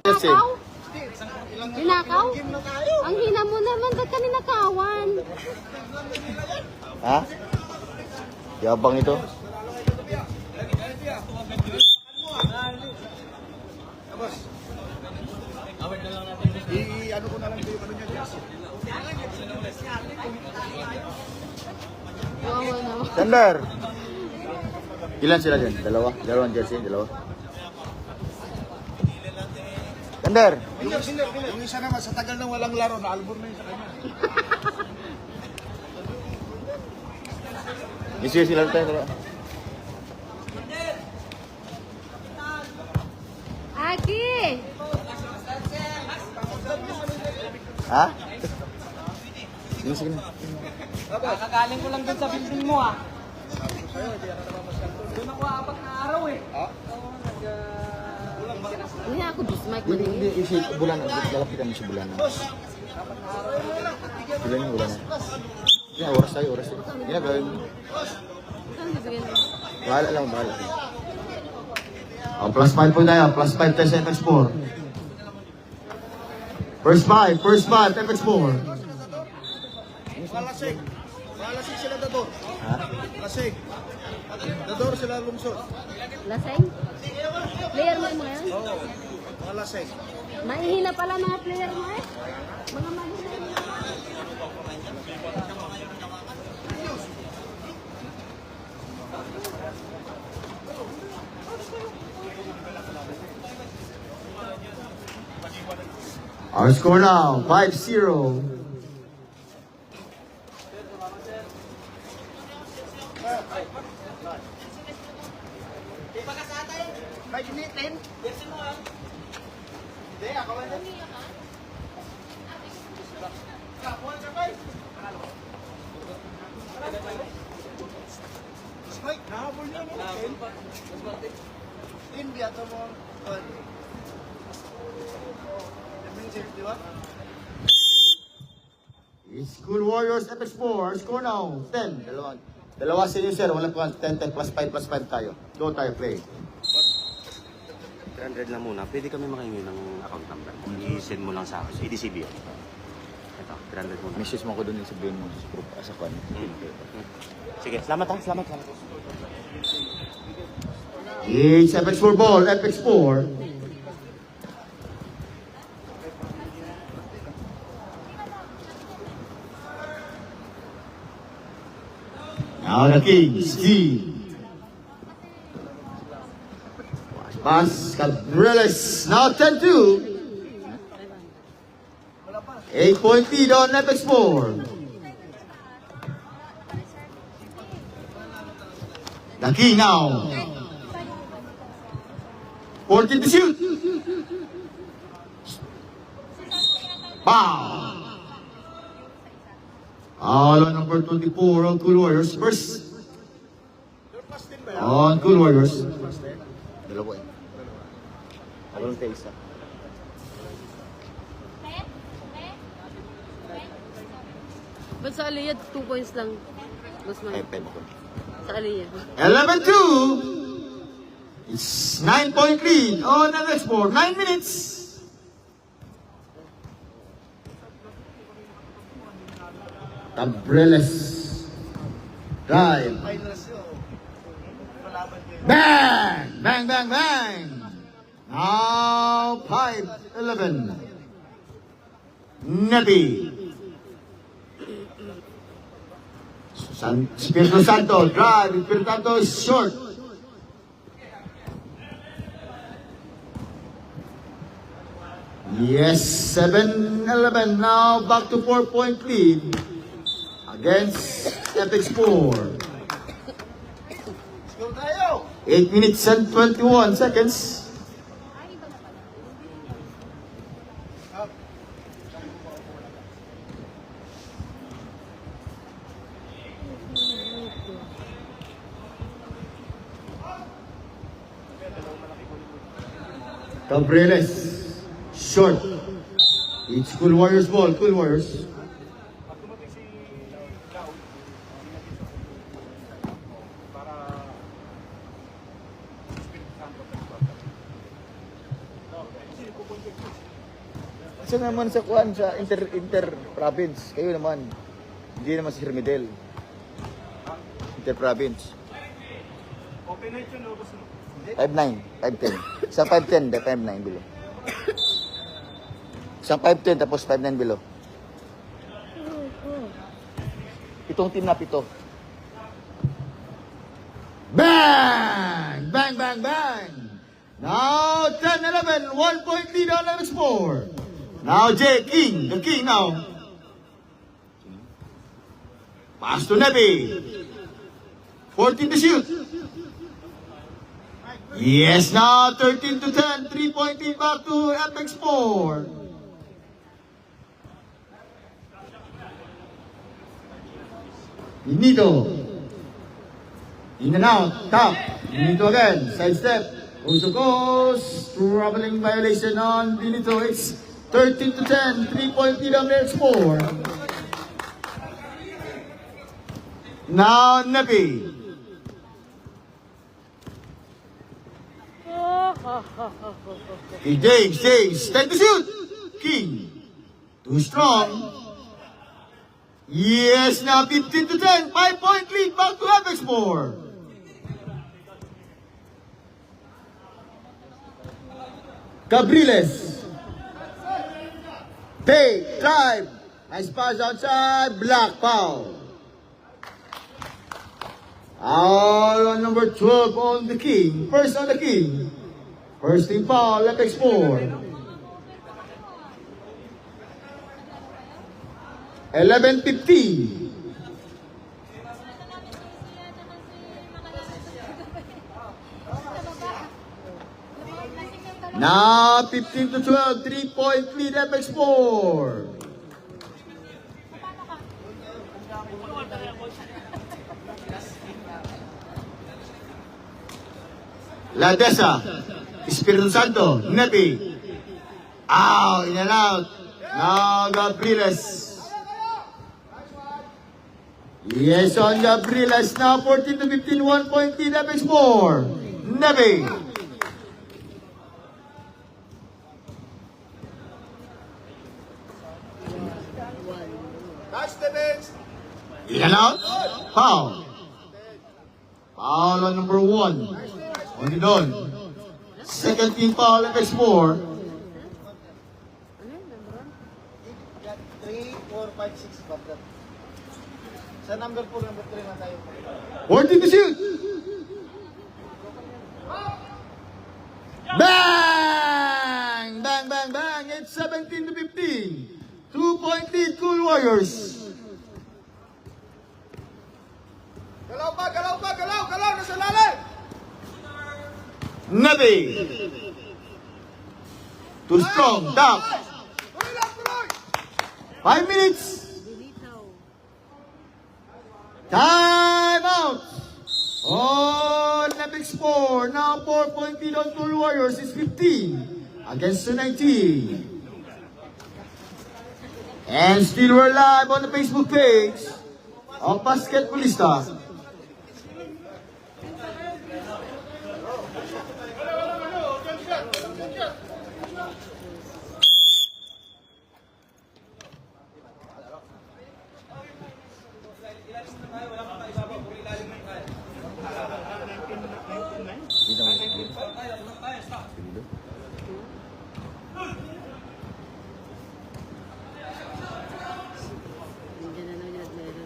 Yes, Nakaw? Ninakaw? Ang hina mo naman, ba't ka ninakawan? Ha? Yabang ito. Ano ko na lang yung ano niya, Jess. Wawa naman. Sander! Ilan sila dyan? Dalawa? Dalawang jersey? Dalawa? Sander! Yung isa naman, sa tagal nang walang laro, na-album na yun sa kanya. Isi sila tayo. Dalawa. Aki! Ha? Sige, sige na. Kakagaling ko lang dun sa building mo ah. Doon ako 4 na araw eh. Hindi ako bismike mo Hindi, din. hindi. Isi, bulan. Lalapitan mo si bulan. Bulan yung bulan. Hindi, oras tayo, oras tayo. Hindi na, gawin mo. Saan bibigyan mo? Bahala lang, bahala. Oh, plus 5 po tayo. Plus 5 tayo sa FX4. First 5, FX4. Malasig. Malasig sila dador. Ha? Malasig. Dador sila lungsod. Laseng? Player mo yung mga yan? Oo. Malasig. Mahihina pala mga player mo eh. Mga mahihina. Our score now, 5-0. May ginitin? Hindi, ako ba na? Spike, nahabol niya mo. Hindi, ato mo. Di ba? School Warriors FX4, score now, 10. Dalawa senior sir, wala pa 10, 10 plus 5 plus 5 tayo. Go tayo, play. 300 lang muna. Pwede kami makahingi ng account number. I-send mo lang sa akin. Sa EDCB. Ito, 300 muna. Message mo ko doon yung sabihin mo sa group sa kwan. Sige, salamat ha. Salamat. It's FX4 ball, FX4. Now the Kings, team. Pass, Cabrales, now 10-2. 8-point lead on FX4. The King now. 14 to shoot. Bow. All on number 24 on Cool Warriors. First on Cool Warriors. Dalawa eh. Ako lang tayo isa. Ba't sa Aliyah, 2 points lang? Mas Ay, mahal. pwede ko. Sa Aliyah. 11-2. It's 9-point lead on FX4. 9 minutes. Cabreles. Drive. Bang! Bang, bang, bang! Now, 5-11. Nebi. Espiritu Santo, drive. Espiritu Santo is short. Yes, 7-11. Now, back to 4-point lead against FX4. Go tayo! 8 minutes and 21 seconds. Cabrales, short. It's Cool Warriors ball, Cool Warriors. Kasi naman sa kuan sa inter-province, kayo naman. Hindi naman si Hermidel. Inter-province. Open night yun, no? 5'9", 5'10". Isang 5'10", de 5'9" below. Isang 5'10", tapos 5'9" below. Itong team na pito. Bang! Bang, bang, bang! Now, 10-11, 1 point lead on MX4. Now, Jay King, the king now. Pass to Nebi. 14 to shoot. Yes, now 13 to 10, 3-point lead back to MX4. Benito. In and out, top. Benito again, side step. Also goes, troubling violation on Benito. It's 13 to 10, 3-point lead on MX4. Now, Nebi. James, time to shoot. King, too strong. Yes, now 15 to 10, 5-point lead back to MX4. Cabriles. Take, drive. Nice pass outside, block, foul. Foul on number 12 on the King. First on the King. First team foul, FX4. 11:50. Now 15 to 12, 3-point lead FX4. La Desa, Espiritu Santo, Nepi. Out, in and out. Now Gabrieles. Yes, on Gabrieles. Now 14 to 15, 1-point lead FX4. Nepi. Touch the bench. In and out. Foul. Foul on number 1. Only doon. Second team foul, FX4. 3, 4, 5, 6. Sa number 4, number 3 na tayo. 14 to shoot. Bang! Bang, bang, bang. It's 17 to 15. 2-point lead, Cool Warriors. Galaw pa, galaw pa, galaw, galaw, nasa lalim! Nabi. Too strong. Down. Tuloy lang, tuloy! 5 minutes. Time out. On MX4. Now 4-point lead on Cool Warriors is 15 against the 19. And still we're live on the Facebook page of Basketballista.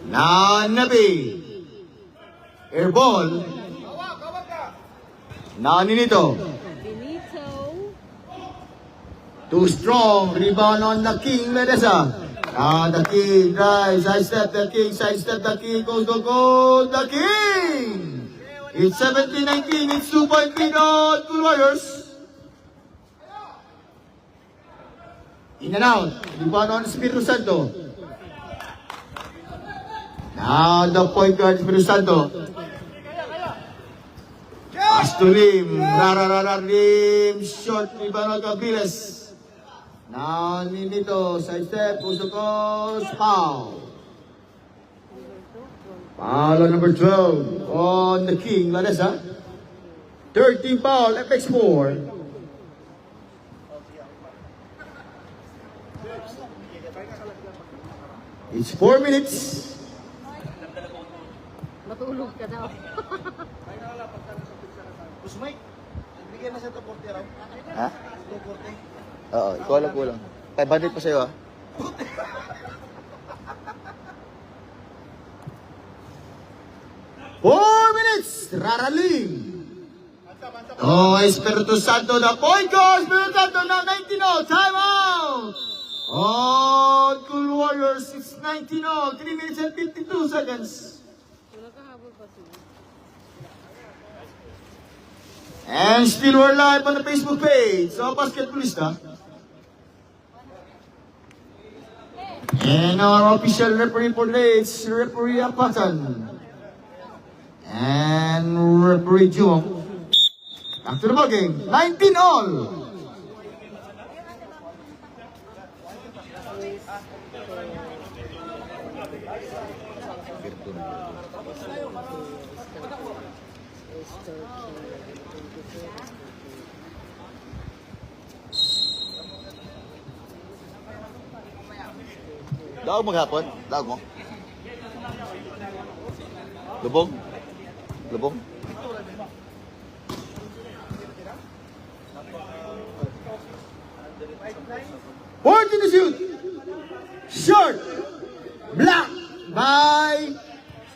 Now, Nabi. Airball. Now, Ninito. Too strong. Rebound on the King, Medesa. Now, the King drives. Side step the King. Side step the King. Goes, go, go. The King. It's 17-19. It's 2-point lead on Cool Warriors. In and out. Rebound on Espiritu Santo. Now the point guard Espiritu Santo. Pass to Rim. Rim. Short rebound on Gabriles. Now Ninito. Side step. Puso goes. Foul. Foul on number 12 on the King. Ladesa. 13 foul. FX4. It's 4 minutes. Matulog ka daw. Boss Mike, bigyan na siya ito 40 raw. Ha? 240. Oo, ikaw lang kulang. 500 pa sa'yo, ah. Four minutes! Raraling! Oh, Espiritu Santo na point goal! Espiritu Santo na 19 all! Time out! Oh, Cool Warriors, it's 19 all! 3 minutes and 52 seconds. Wala ka habol pa siya. And still we're live on the Facebook page. So, Basketballista. And our official referee for today is Referee Apatan. And Referee Jung. Back to the ball game. 19 all. Daog maghapon? Daog mo? Lubog? Lubog? Point in the shoot! Short! Block by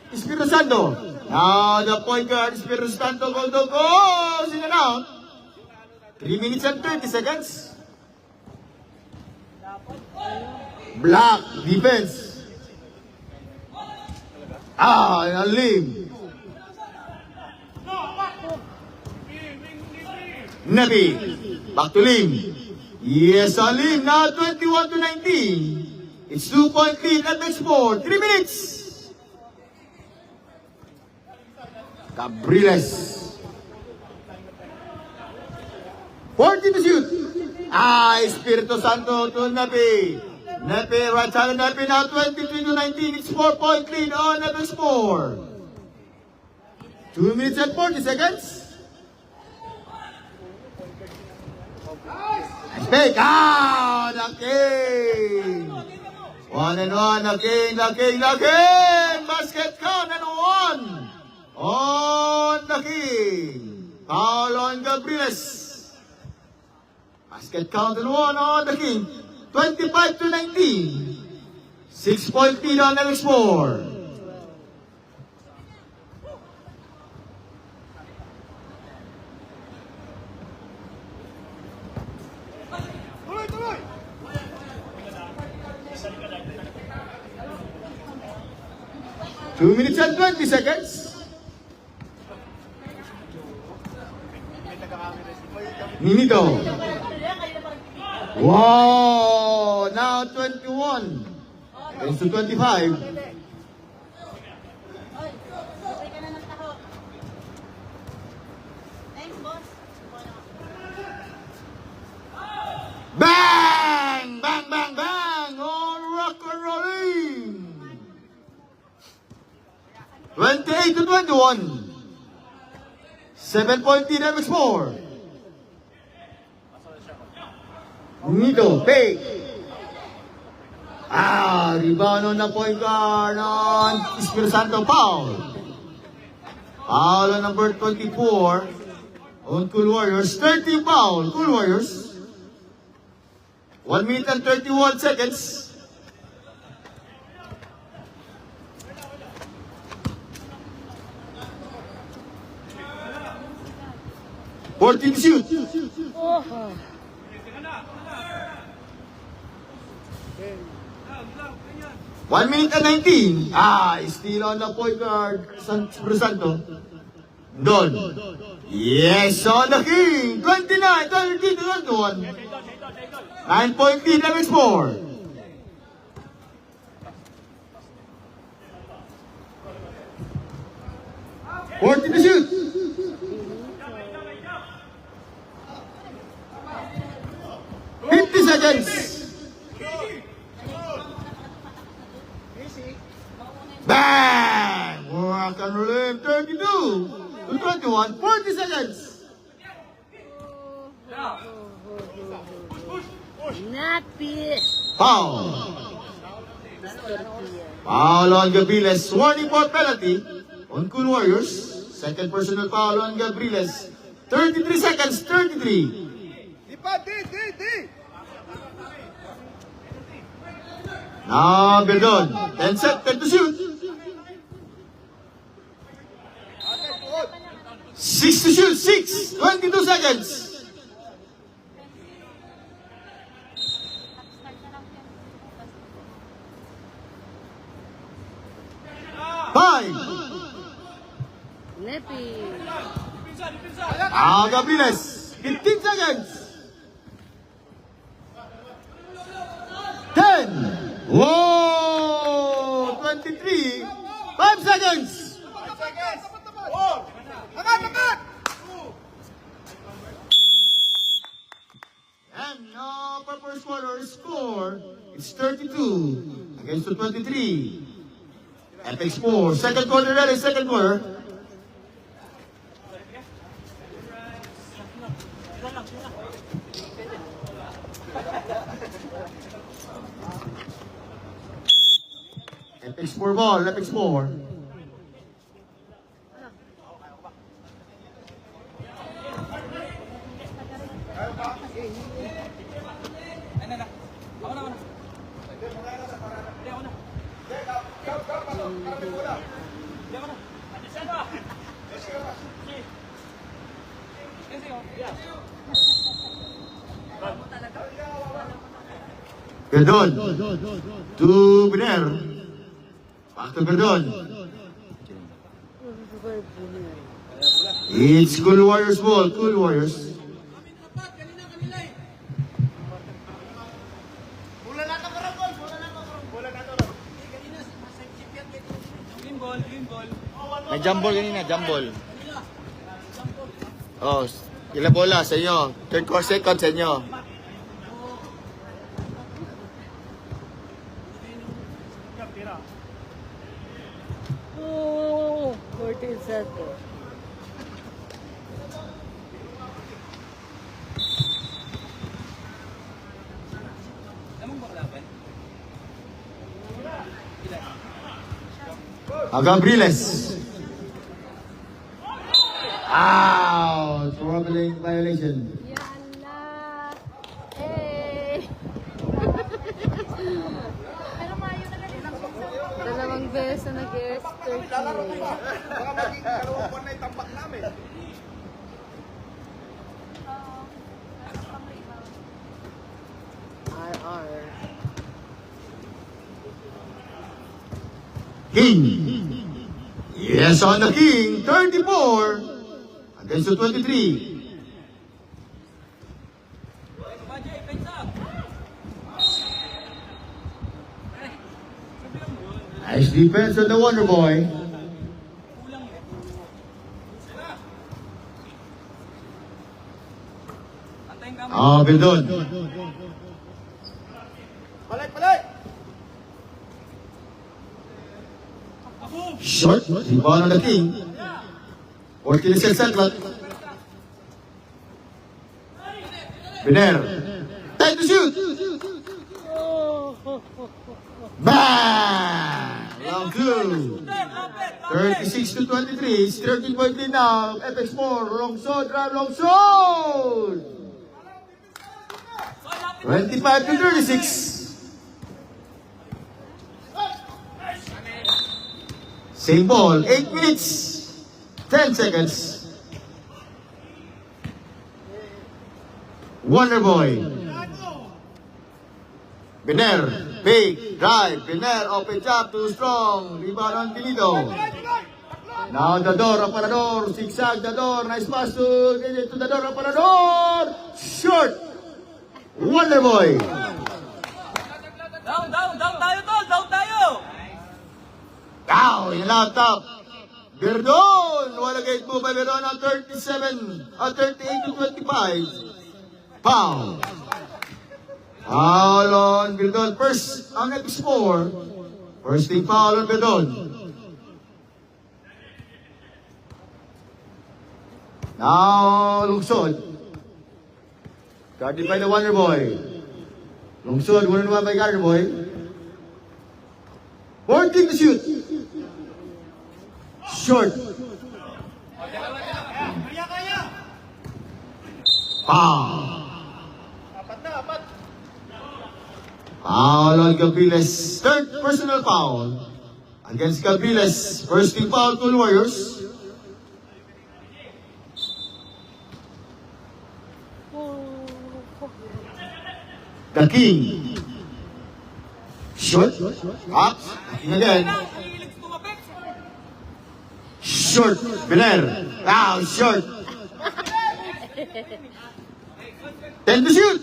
Espiritu Santo. Now the point guard, Espiritu Santo, goal, in and out. 3 minutes and 30 seconds. Block defense. Lim. Nabi. Back to Lim. Yes, Lim. Now 21 to 19. It's 2-point lead at next 4. 3 minutes. Cabriles. 40 to shoot. Espiritu Santo to Nabi. Nepe, right side of Nepe now 23 to 19. It's 4-point lead on Nepe's 4. 2 minutes and 40 seconds. Nice pick. The King. 1 and 1, the King. Basket count and 1 on the King. Foul on Gabrieles. Basket count and 1 on the King. 25 to 19. 6-point lead on Alex 4. Two minutes and 20 seconds. Ninito. Wow! Now 21. Against to 25. Bang! Bang, bang, bang! Oh, rock and rolling! 28 to 21. 7-point lead MX4. Nito, fake. Rebound on the point guard on Espiritu Santo, foul. Foul on number 24 on Cool Warriors. 30 foul, Cool Warriors. 1 minute and 31 seconds. Fourteen shoot. 1 minute and 19. Still on the point guard, Espiritu Santo. Don. Yes, on the King. 29, 30 to 21. 9-point lead, MX4. Fourteen to shoot. 50 seconds. Bang! Rock and roll. 32 to 21. 40 seconds. Napi. Foul. Foul on Gabriles. Warning for penalty on Cool Warriors. Second personal foul on Gabriles. 33 seconds, 33. Now, Berdon. 10 to shoot. 6 to shoot. 6. 22 seconds. 5. Nepi. Gabriles. 15 seconds. 10. Whoa! 23. 5 seconds. And now, for first quarter score, it's 32 against the 23. FX 4. Second quarter, ready, second quarter. FX 4 ball, FX 4. Berdon to Biner. Back to Berdon. It's Cool Warriors ball, Cool Warriors. May jump ball kanina, jump ball. Oh, ilang bola sa inyo? 34 seconds sa inyo. Oh, 14 seconds. Gabriles. Ow! Troubling violation. Yala. Eh. Dalawang beses na nag-airs 30. Baka maging dalawang buwan na itambak namin. RR. King. Yes, on the King. 34 against the 23. Nice defense on the Wonder Boy. Bildon. Balik! Short. Rebound on the King. 14 seconds set clock. Biner. Time to shoot. Bang! Round 2. 36 to 23. It's 13 point lead now. FX4. Longsod. Drive Longsod. 25 to 36. Same ball. 8 minutes. 10 seconds. Wonder Boy. Biner. Big drive. Biner. Open jump. Too strong. Rebound on Benito. Now Dador. Aparador. Zigzag Dador. Nice pass to Dador. Aparador. Short. Wonder Boy. Down tayo tol, down tayo! Wow, yung laptop. Berdon. Wala gate move by Berdon on 38 to 25. Foul. Foul on Berdon. First, ang X4. First team foul on Berdon. Now, Lungsod. Guarded by the Wonder Boy. Lungsod, 1-1 by Garner Boy. 14 to shoot. Short. Foul. Foul on Gabriles. Third personal foul against Gabriles. First team foul to the Warriors. The King. Short. Up. King again. Short. Biller. Wow, short. 10 to shoot.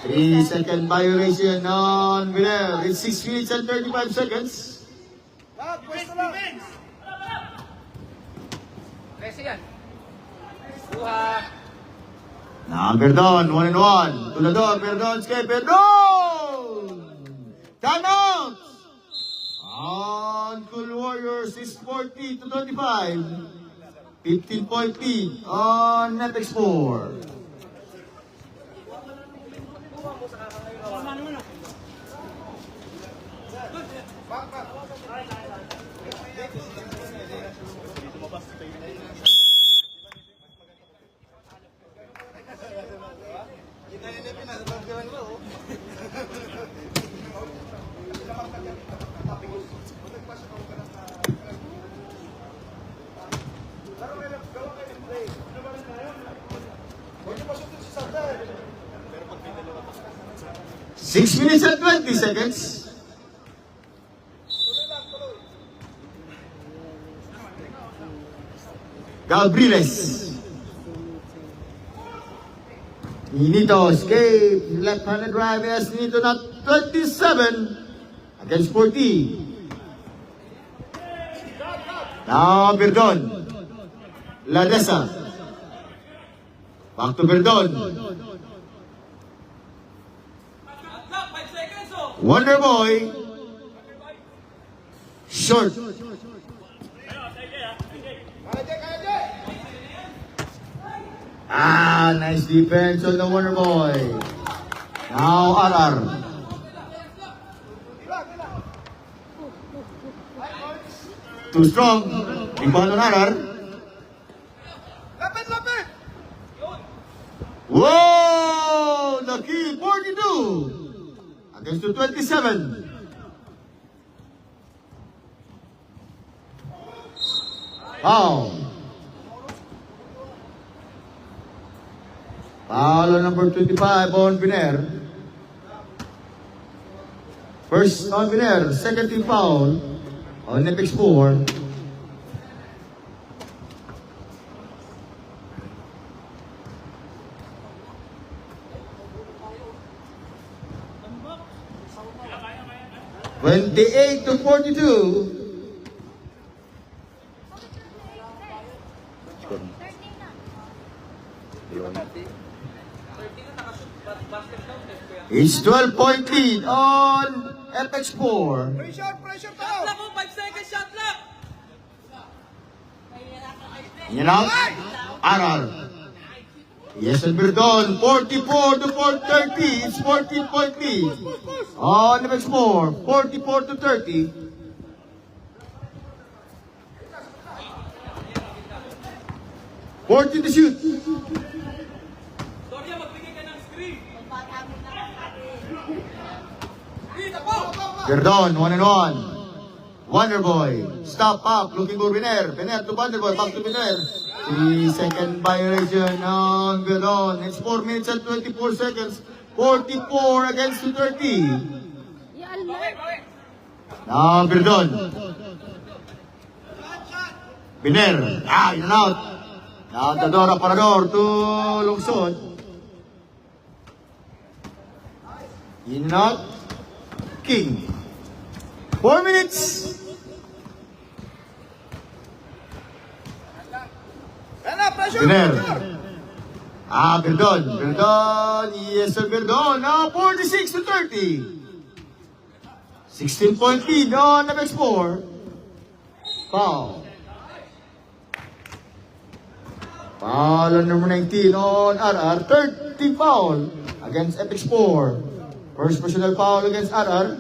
3-second violation on Biller. It's 6 minutes and 35 seconds. Pwesto lang. Perdon, 1-1. Tulador, Perdon, skate, Perdon! Time out! On Cool Warriors is 40 to 25. 15-point lead on Netex 4. Kita ni Pinas, bagyan mo. Six minutes and 20 seconds. Gabriles. Ninito escape, left-handed drive as Ninito not 27 against 40. Now Perdon. Ladesa. Back to Perdon. Wonder Boy. Short. Nice defense on the Wonder Boy. Now RR. Too strong. Rebound on RR. Lapit! Whoa! The key 42 against the 27. Foul. Foul on number 25 on Biner. First on Biner, second team foul on Netex 4. $28 to 42. It's 12-point lead on FX4. Pressure tao! Shot clock, 5 seconds, shot clock! Yan out. RR. Yes, and Verdon. 44 to 30. It's 14-point lead on FX4. 44 to 30. $40 to shoot. Doria, magbigay ka ng screen. Dito po! Verdon, 1-1. Wonder Boy. Stop up. Looking for Biner. Biner to Wonder Boy. Back to Biner. 3-second violation on Verdon. It's 4 minutes and 24 seconds. 44 against 30. Ya Allah. Now Verdon. Biner. In and out. Now Dador Aparador to Lungsod. In and out. King. 4 minutes. Pressure! Biner. Verdon. Verdon. Yes, sir, Verdon. Now 46 to 30. 16-point lead on FX4. Foul. Foul on number 19 on RR. Third team foul against FX4. First personal foul against RR.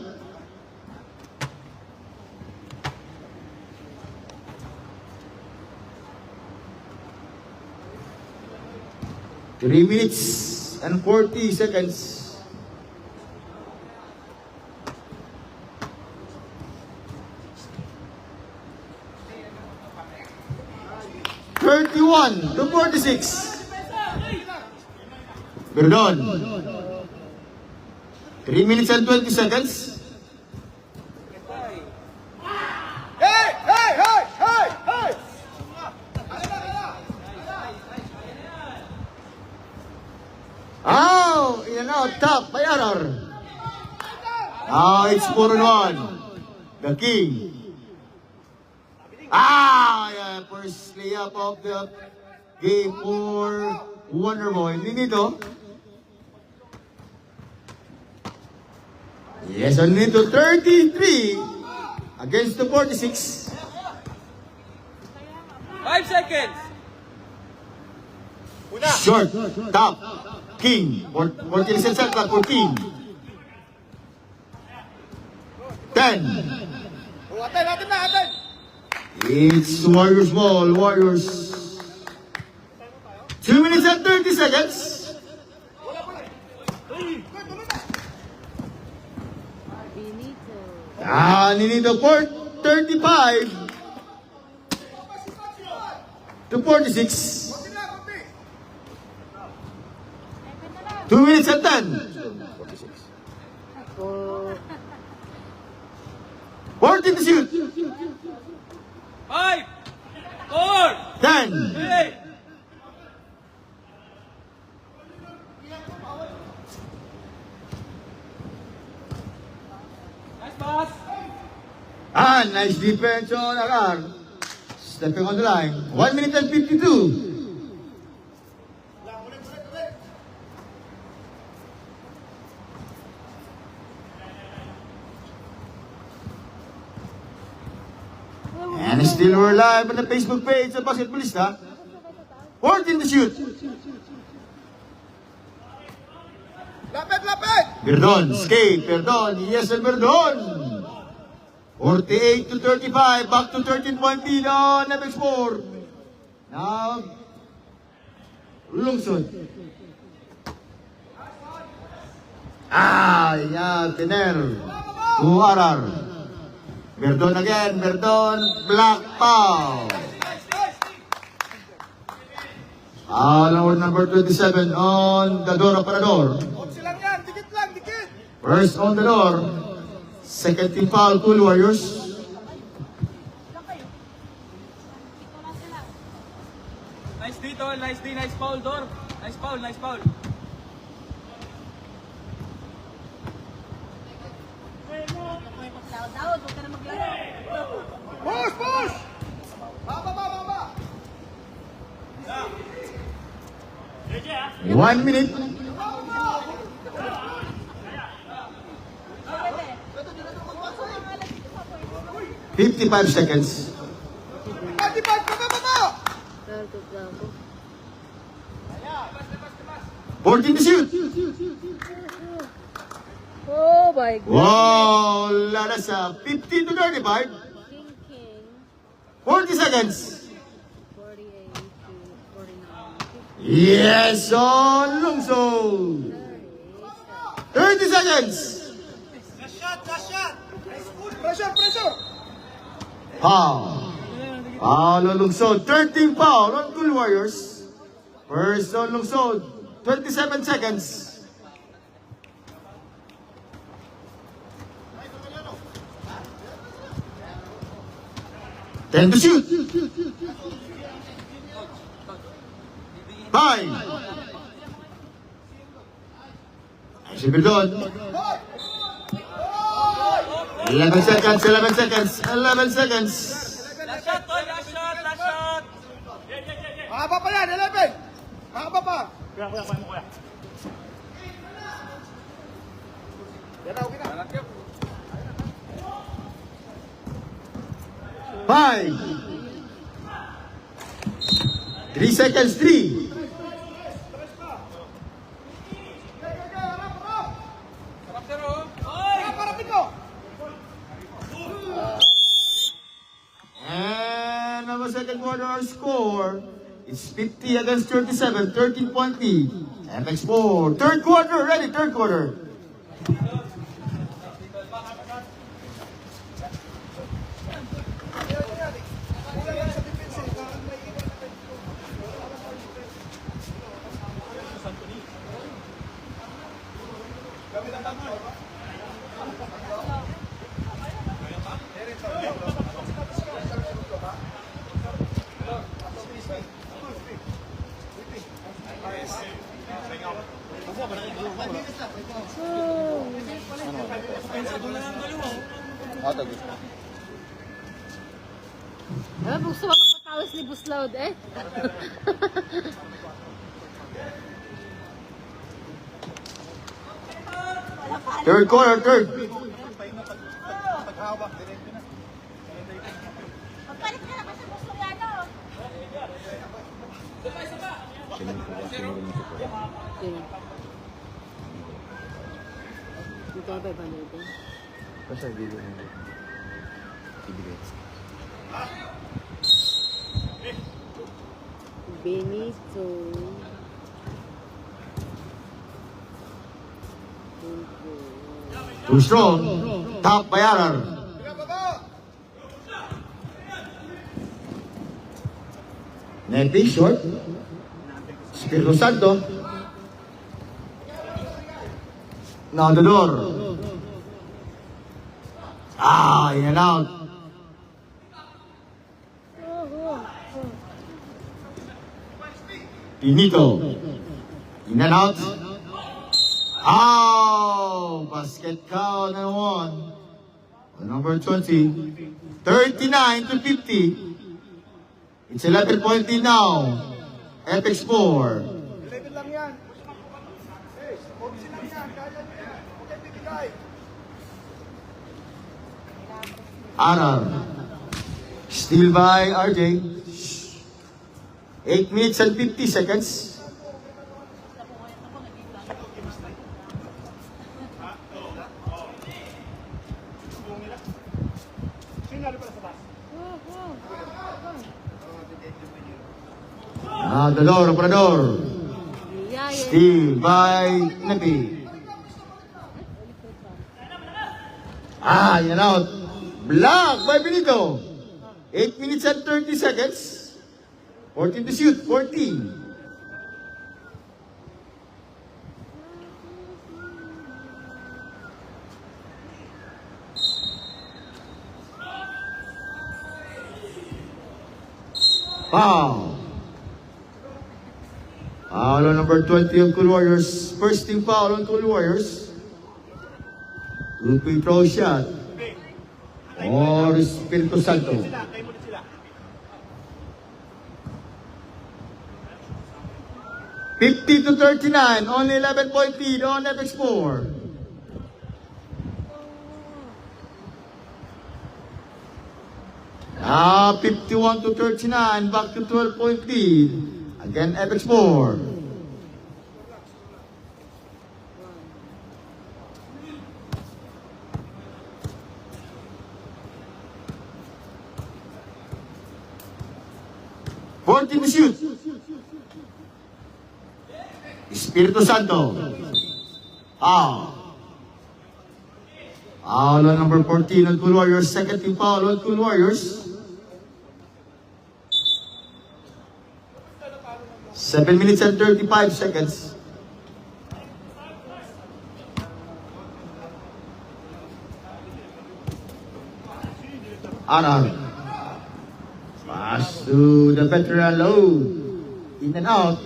Three minutes and 40 seconds. (31 to 46). Perdon. 3 minutes and 20 seconds. Hey! Hey! Hey! Hey! Hey! Oh, in and out, top by RR. Now it's 4-1. The King. Yeah, first layup of the game for Wonderboy. Nito. Yes, on Nito 33 against the 46. 5 seconds. Short, top, King. 14 seconds clock for King. 10. Atin na. It's Warriors ball, Warriors. 2 minutes and 30 seconds. Benito. Ninito for 35 to 46. 2 minutes and 10. 14 to shoot. 5, 4, 10. 3. Nice pass. Nice defense on RR. Stepping on the line. 1 minute and 52. And still we're live on the Facebook page of Basketballista. 14 to shoot. Lapit! Perdon, skate, Perdon, yes and Perdon. 48 to 35, back to 13-point lead on MX4. Now, lungsod. Yeah, Tener. To RR. Perdon again, Perdon, black foul. Number 27 on the door of Parador. Otsi lang yan. Dikit lang. First on the door. Second team foul, Cool Warriors. Nice dito, nice D, nice foul, Dor. Nice foul. Push! Baba! 1 minute. $55 seconds. Baba! Gago, gago. 14 to shoot. Oh my God. Wow, Larasa. 15 to 35. King. 40 seconds. 48 to 49. Yes, on Lungso. 30 seconds. Last shot! Pressure! Foul. Foul on Lungsod. 13 foul on Cool Warriors. First on Lungsod. 27 seconds. Ten to shoot. 5. Si Bildon. 11 seconds. 11 seconds. Last shot, Tol. Last shot. Mahaba pa yan, 11! Mahaba pa! Yan, okay na. 5. 3 seconds. 3. quarter our score. It's 50 against 37, 13-point lead. FX4, third quarter, ready, third quarter. Gusto ko magpatawas ni Buslaud eh. Third quarter, third. Magpalit ka naman sa Buslaud. Ito ba ba nito? Basta video mo. Ibigay. Benito. Too strong. Top bayaran. Nepi, short. Espiritu Santo. Now the door. In and out. Pinito. In and out. Basket count and one. Number 20. 39-50. It's 11-point lead now. FX4. 11 lang yan. Hey, 14 lang yan. Kaya niya. Okay, bibigay. Arar. Steal by RJ. 8 minutes and 50 seconds. Operador, operador. Steal by Nepi. In and out. Block by Benito. 8 minutes and 30 seconds. 14 to shoot. 14. Foul. Foul on number 20 of Cool Warriors. First team foul on Cool Warriors. Lupi throw shot. Or Espiritu Santo. 50-39, only 11-point lead on FX4. Now 51-39, back to 12-point lead. Again FX4. Fourteen to shoot. Espiritu Santo. Foul on number 14 on Cool Warriors. Second team foul on Cool Warriors. 7 minutes and 35 seconds. Arar. Pass to the veteran low. In and out.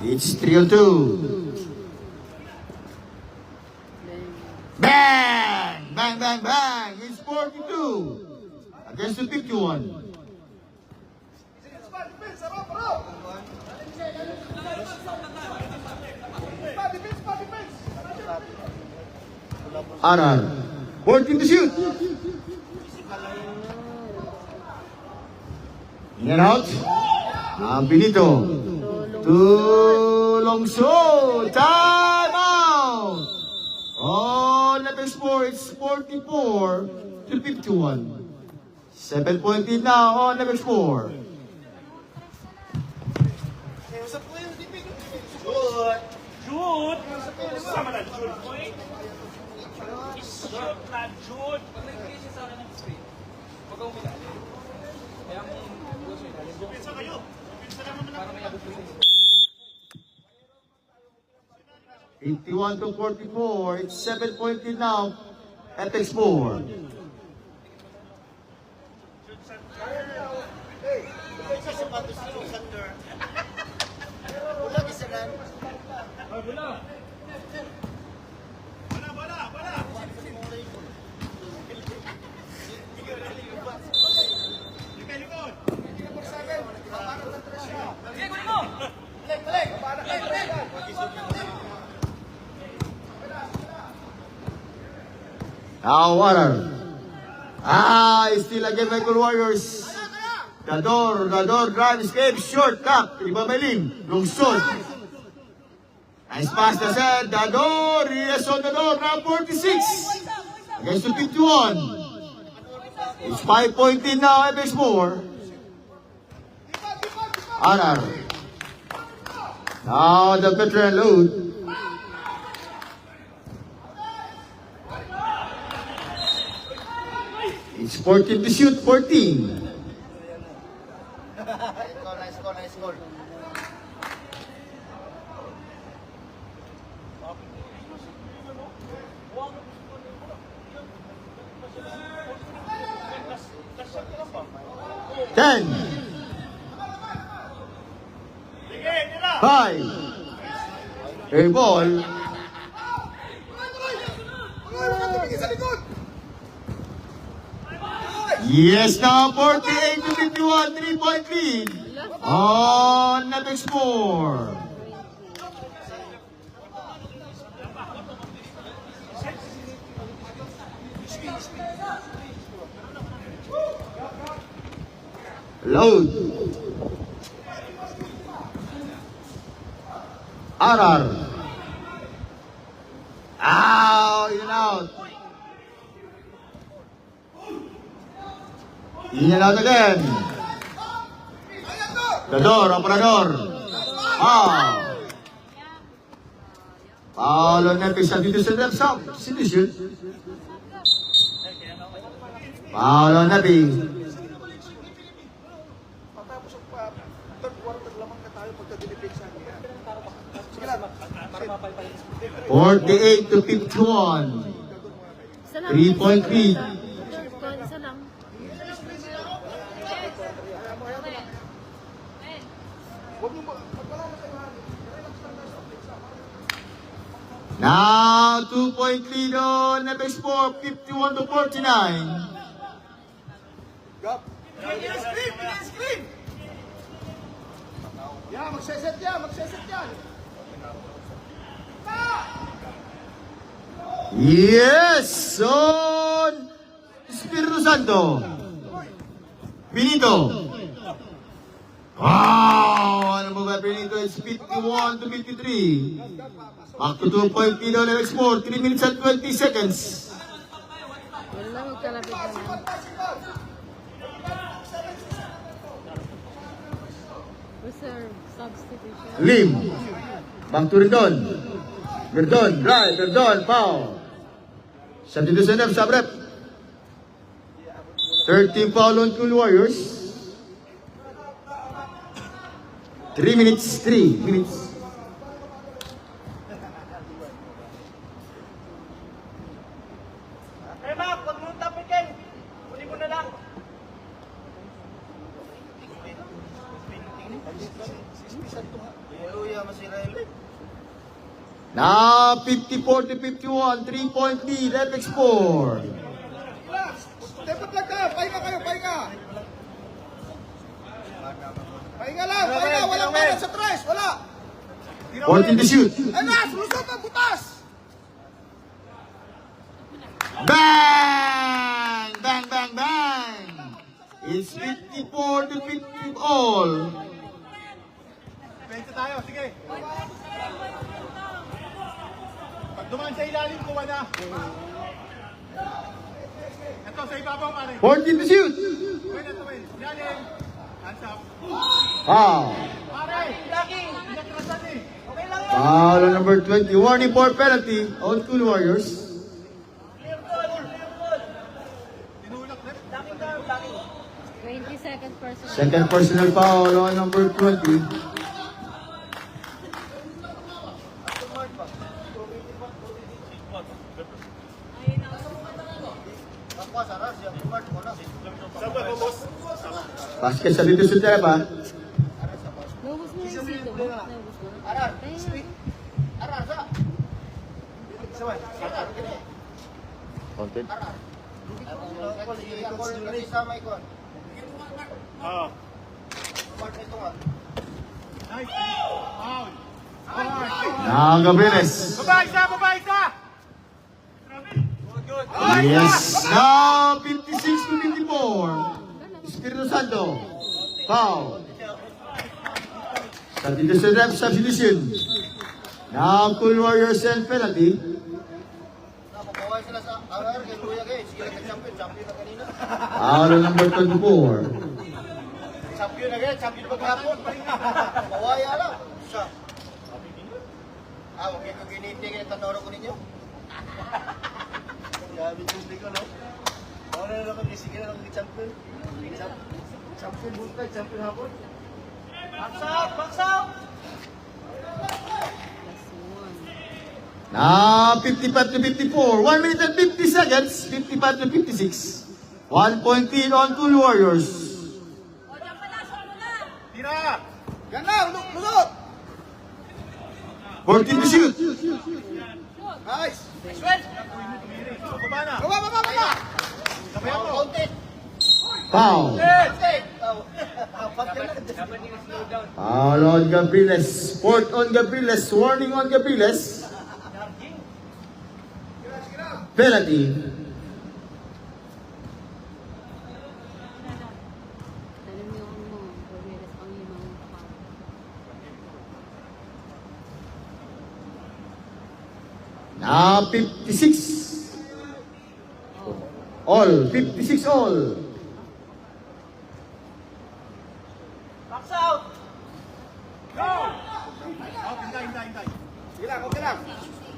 It's 3-2. Bang! Bang, bang, bang! It's 42 against the 51. Arar. 14 to shoot. In and out. Benito. Too long show. Time out. On FX4, it's 44-51. 7-point lead now on Next 4. Jude! Sama na, Jude. Shoot na, Jude! Pag nag-play siya sa akin ng screen, huwag kang umilalim. Kaya mo, huwag siya ilalim. Pinsa kayo! Pinsa naman na. Para may abot ko sa 51 to 44. It's 7-point lead now. FX 4. Ay, wala! Sige, kunin mo! Now, Warner. Still again, Michael Warriors. Dador, drive, escape, short, tap. Iba Melim, lungsod. Nice pass na set. Dador, yes on the door, now 46. Against the 51. It's 5-point lead now, FX4. Arar. Now the veteran load. It's 14 to shoot, 14. Nice goal. 10. 5. Air ball. Yes, now 48 to 51, 3-point lead. On Next 4. Load. Arar. In and out. In and out again. Dador, operador. Foul. Foul on Nepis dito sa left side. Sinishoot. Foul on Nepis. Patapos ang third quarter lamang na tayo pagka-delivery sa akin. Sige lang. 48 to 51. 3-point lead. Isa lang. Huwag niyo magwala na kayo. Now 2-point lead on FX4, 51 to 49. Gap. Screen! Yeah, magseset yan. Yes! On Espiritu Santo. Benito. Wow! Ano mo ba, Benito? It's 51 to 53. Back to 2-point lead on FX4, 3 minutes and 20 seconds. Wala magkalapit na lang. Reserve, substitution. Lim. Back to Rendon. Verdon, drive, Verdon, foul. Substitution of Sabrep. 13 foul on Cool Warriors. 3 minutes. Eh, Mac, huwag mo tapikin! Kunin mo na lang! Now 54 to 51, 3-point lead, FX4. Dapat lang ka. Pahinga. Pahinga lang. Walang balan sa tres. Wala. 14 to shoot. Ay na, sulusot ang butas. Bang! It's 54 to 50 all. Pwede tayo, sige. Pag dumaan sa ilalim, kuha na. Ito, sa ibabaw, pare. 14 to shoot. Foul. Foul on number 20. Warning for penalty. Old School Warriors. 22nd person. Second personal foul on number 20. Basket sa dito sa Teba. Naubos mo yung sito mo. Naubos mo. Content. Now Gabriles. Babae ka! Yes. Now 56 to 54. Espiritu Santo. Foul. Sa dito sa ref substitution. Now Cool Warriors and penalty. Foul on number 24. Champion na ganyan, champion maghapon. Mawaya lang. Siya. Okay ko giniti kayo, tanoro ko ninyo. Gabi tundi ko, no? Bawala na lang kami, sige na lang champion. Champion buntay, champion hapon. Box out! Now 55 to 54. 1 minute and 50 seconds. 55 to 56. 1 point lead on Cool Warriors. Tira! Gana! Lusot! 14 to shoot. Nice! Baba na! Baba! Sabayan mo! Counted! Foul. Apat ka na. Foul on Gabriles. Fourth on Gabriles. Warning on Gabriles. Penalty. Tanim mo yung mo. Ramirez pang limang pa. Now 56. All. 56 all. Box out! Go! Hintay. Sige lang, okay lang.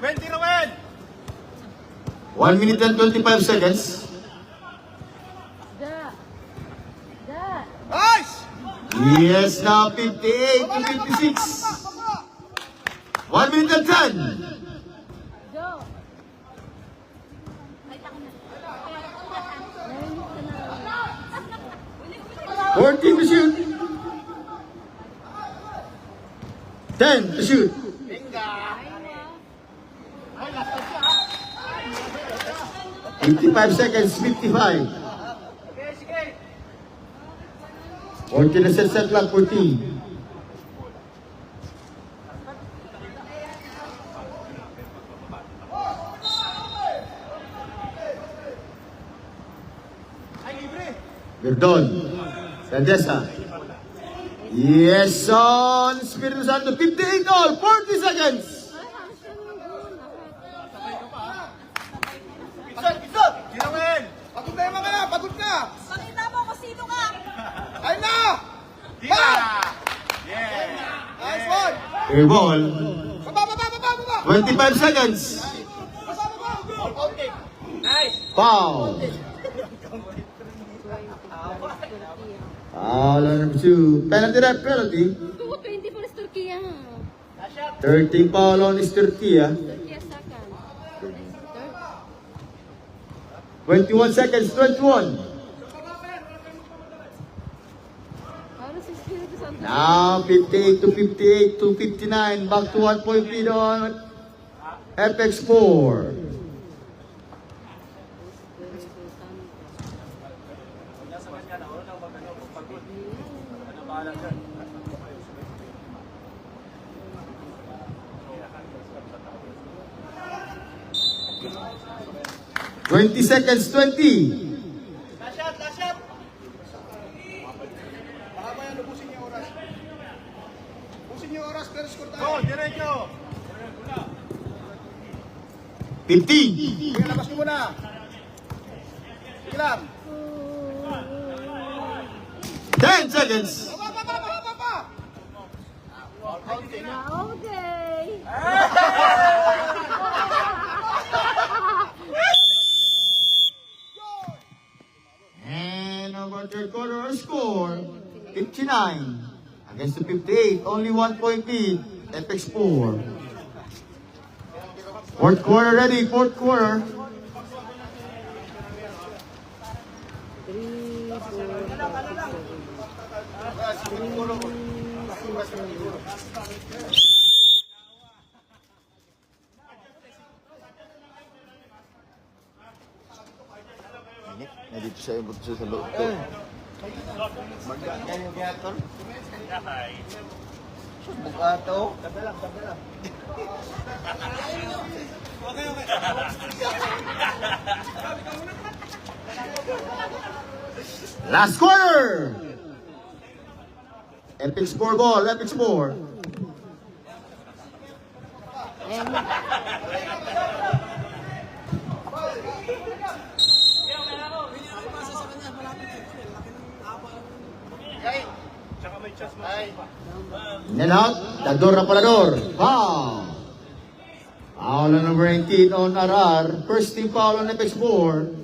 20 na win! 1 minute and 25 seconds. Da! Nice! Yes, now 58 to 56. 1 minute and 10. Go! Narinig ka na. 14 to shoot. 10 to shoot. 55 seconds, 55. Sige. 14 na set clock, 14. Ay, libre! Verdon. Sandesa. Yes, on Espiritu Santo. 58 all, 40 seconds. Ay, halos ka naman doon. Pisot! Sino win? Pagod na yung mga na! Pagod na! Pakita mo kung sino ka! Ay na! Tira! Yeah! Nice one! Air ball. Baba! 25 seconds. Baba! Okay. Nice! Foul. Foul on number 2. Penalty ref, penalty. 24 is Turkiya. 13 foul on Turkiya. Turkiya second. 21 seconds, 21. Halos si Espiritu Santo. Now 58 to 58 to 59. Back to 1 point lead on FX4. Espiritu Santo. 20 seconds, 20. Last shot! Baka ba yan, lubusin niyo oras. Lubusin niyo oras, pero score tayo. Go, diretso! 15. Sige, labas niyo muna. Sige lang. 10 seconds. Na okay. And our third quarter score, 59 against the 58. Only 1 point lead. Apex 4. Fourth quarter ready. Fourth quarter. 3, 4, 5, 6, 7. Nandito siya yung butso sa loob ko. Magkakaya yung reactor? Sus, bukato. Last quarter. Epic score ball. Epic score. And out. Dador na palador. Foul. Foul on number 19 on RR. First team foul on Epic score.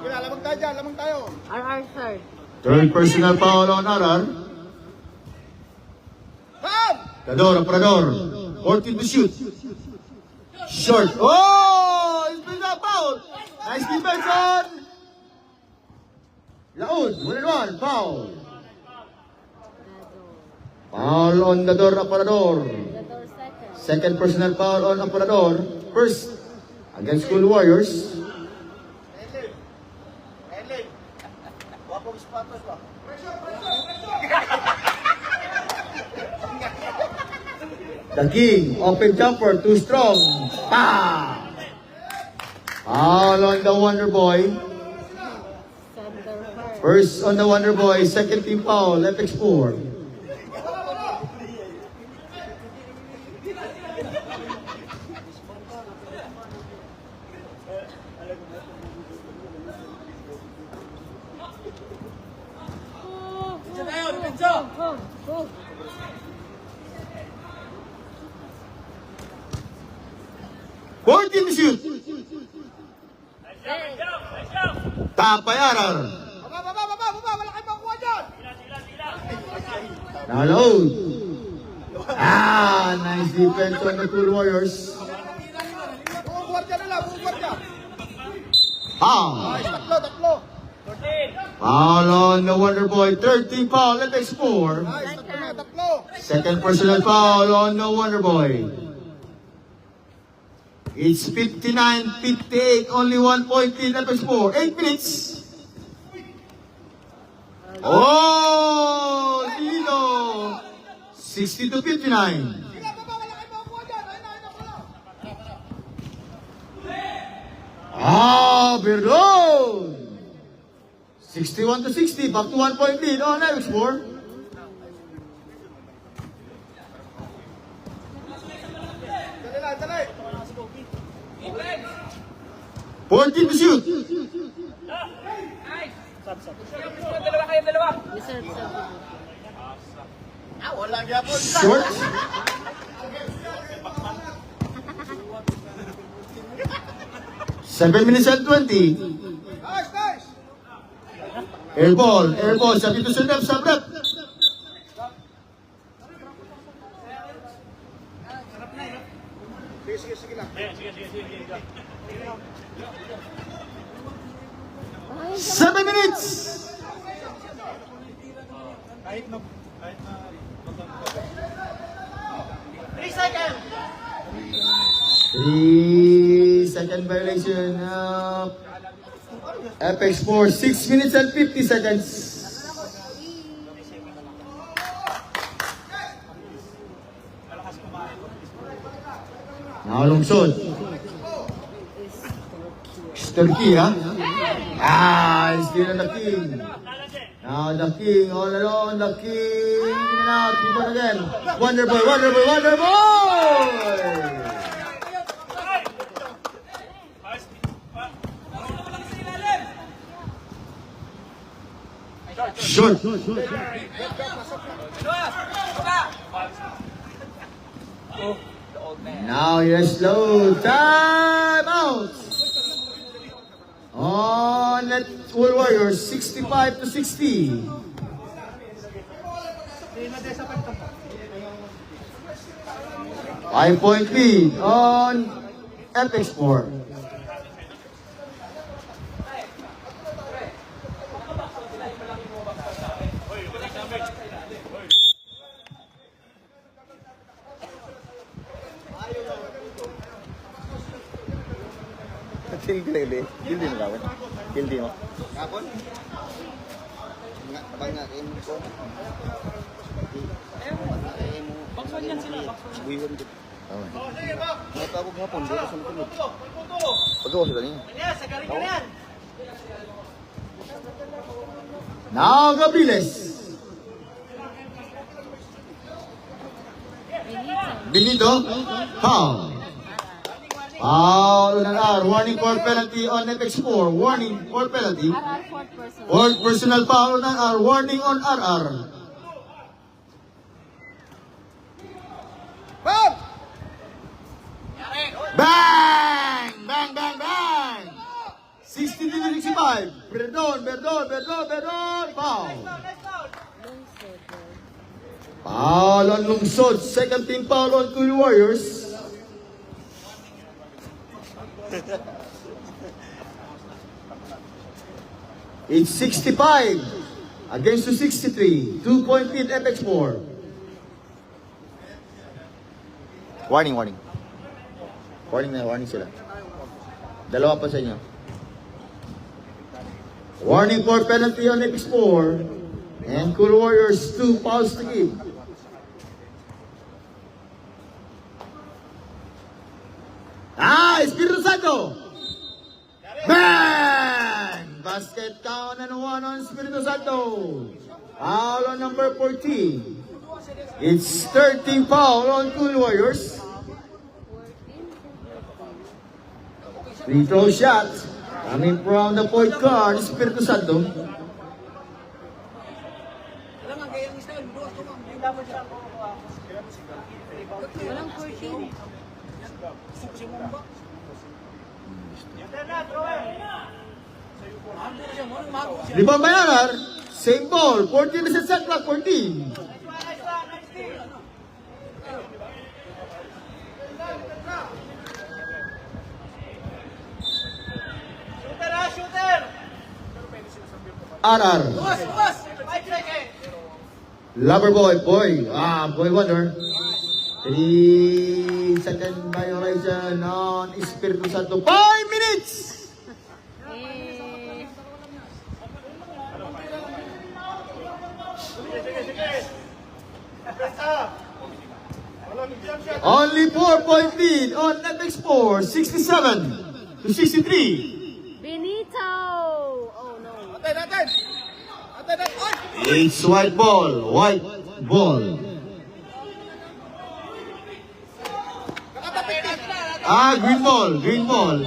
Lamang tayo dyan, lamang tayo. RR third. Third personal foul on RR. Dador, palador. 14 to shoot. Short. Oh! It's been up out. Nice defense on. Laud. 1-1. Foul. Foul on Dador Aparador. Dador second. Second personal foul on Aparador. First against School Warriors. Wapong sapatos ba? The King. Open jumper. Too strong. Pa! Foul on the Wonder Boy. Center first. First on the Wonder Boy. Second team foul. Epic 4. Oh. 14 to shoot. Tapayaran. Baba, wala kayo makuha dyan. Now load. Nice defense on the Cool Warriors. Buong gwardiya nila, buong gwardiya. Foul. Tatlo. Foul on the Wonder Boy. Third team foul. Epic 4. Tatlo. Second personal foul on the Wonder Boy. It's 59-58. Only 1 point lead. Epic 4. 8 minutes. Oh! Dino! 60-59. Verdon! 61-60. Back to 1 point lead on Epic 4. Dali. 14 to shoot. Dalawa. Reserve substitute. Walang yapon. Short. Seven minutes and 20. Nice. Air ball. Sabi to sa rep. Sige lang. Ay, 7 minutes. Kahit na 3-second violation. Apex 4, 6 minutes and 50 seconds. Now lungsod. Turkey, ha? Still on the King. Now the King, all alone, the King. In and out, keep on again. Wonder Boy. Short. Now you're slow. Time out. On at Full Warriors, 65 to 60. Five-point lead on Epic Sport. Kildi mo gawin? Kildi mo? Kapon? Nga, abang nga kayo mo ko. Bakson yan sila. Buihon dito. Nga pa ako gapon, di ako sunod. Pagawa sila niya. Now Gabriles. Benito. Foul. Foul ng R. Warning for penalty on FX4. Warning for penalty. RR fourth person. Fourth personal foul ng R. Warning on RR. Bang! Bang, bang, bang! 62-65. Perdón. Foul. Foul on Lungsod. Second team foul on Cool Warriors. It's 65 against to 63. 2-point lead FX4. Warning. Warning sila. Dalawa pa sa inyo. Warning for penalty on FX4. And Cool Warriors 2 fouls to give. Espiritu Santo! Bang! Basket count and 1 on Espiritu Santo. Foul on number 14. It's 13 foul on Cool Warriors. Free throw shot coming from the point guard, Espiritu Santo. Walang 14. Rebound by RR. Same ball. 14 is a set clock. 14. RR. Lover boy. Boy wonder. 3 second by Horizon on Espiritu Santo. 5 minutes. Only 4-point lead on FX4, 67 to 63. Benito! Oh no. It's white ball. Green ball.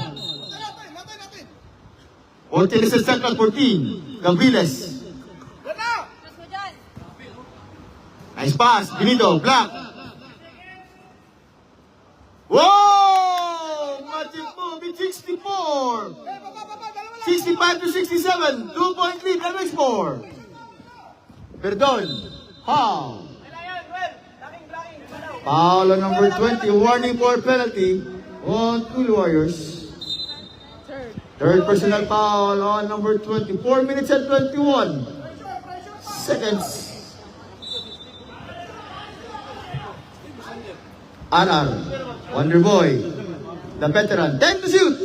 14 is a second, 14. Gabriles. Nice pass. Benito, black. Whoa! Magic move in 64. 65 to 67. 2-point lead, MX4. Perdón. Foul. Foul on number 20. Warning for penalty on Cool Warriors. Third personal foul on number 20. 4 minutes and 21 seconds. RR, Wonder Boy, the veteran, 10 to shoot.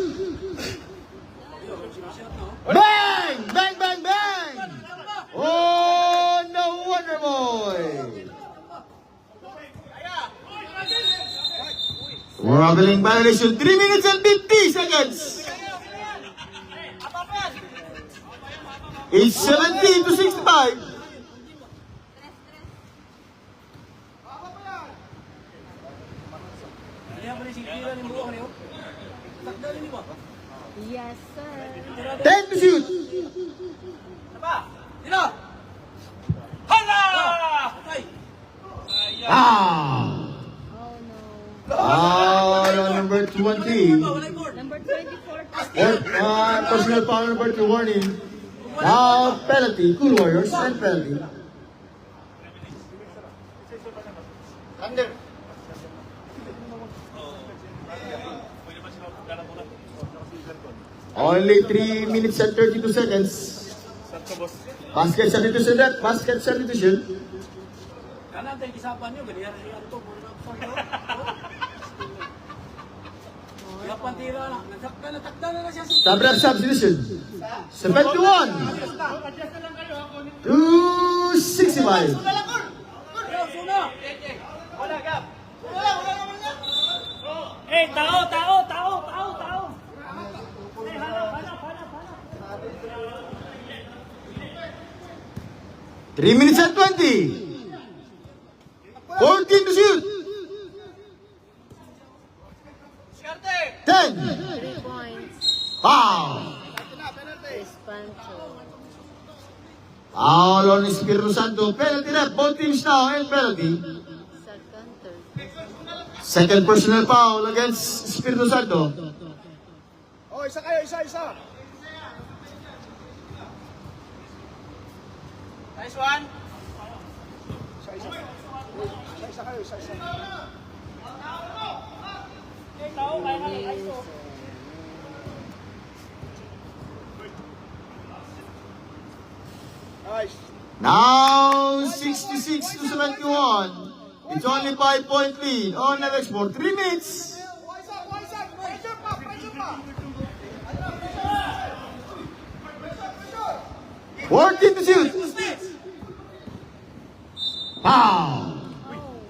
Bang! Oh, no Wonder Boy. Traveling violation, 3 minutes and 50 seconds. It's 17 to 65. Yes, sir. 10 to shoot. Dino! 3. Number 24. Personal foul number 2 warning. Now penalty, Cool Warriors and penalty. Under. Only 3 minutes and 32 seconds. Basket substitution rep, basket substitution. Kana tayo kisapan nyo, ganyan siya ito. Kaya pantira lang. Natakda na siya. Top rep substitution. 71 to 65. Eh, tao. 3 minutes and 20. 14 to shoot. 10. 3 points. Foul. Espanto. Foul on Espiritu Santo. Penalty rep. Both teams now and penalty. Second, third. Second personal foul against Espiritu Santo. Oh, isa kayo, isa. Nice one. Isa kayo, isa. Nice. Now 66 to 71. It's only 5-point lead on Nevex for 3 minutes. Wise up. Pressure pa. 14 to shoot. Foul.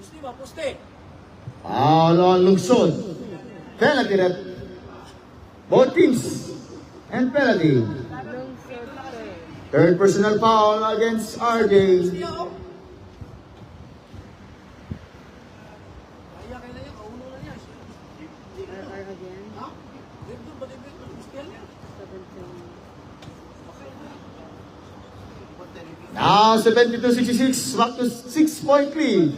Pusti ba, pusti. Foul on Lungsod. Penalty rep. Both teams and penalty. Long third, third. Third personal foul against RJ. Kaya kailan yan, kauno na niya. RR again. Ha? Dito ba dito? Pusti niya. 17. Now 72-66. Back to 6-point lead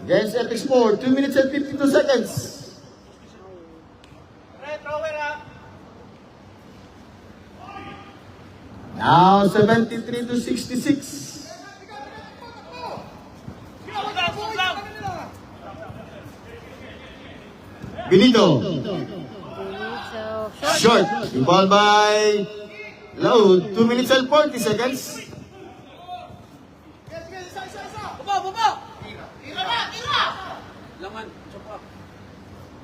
against Epic Sport. 2 minutes and 52 seconds. Now 73 to 66. Benito. So, Short. The ball by Laud. 2 minutes and 40 seconds. Baba! Laman, sopa.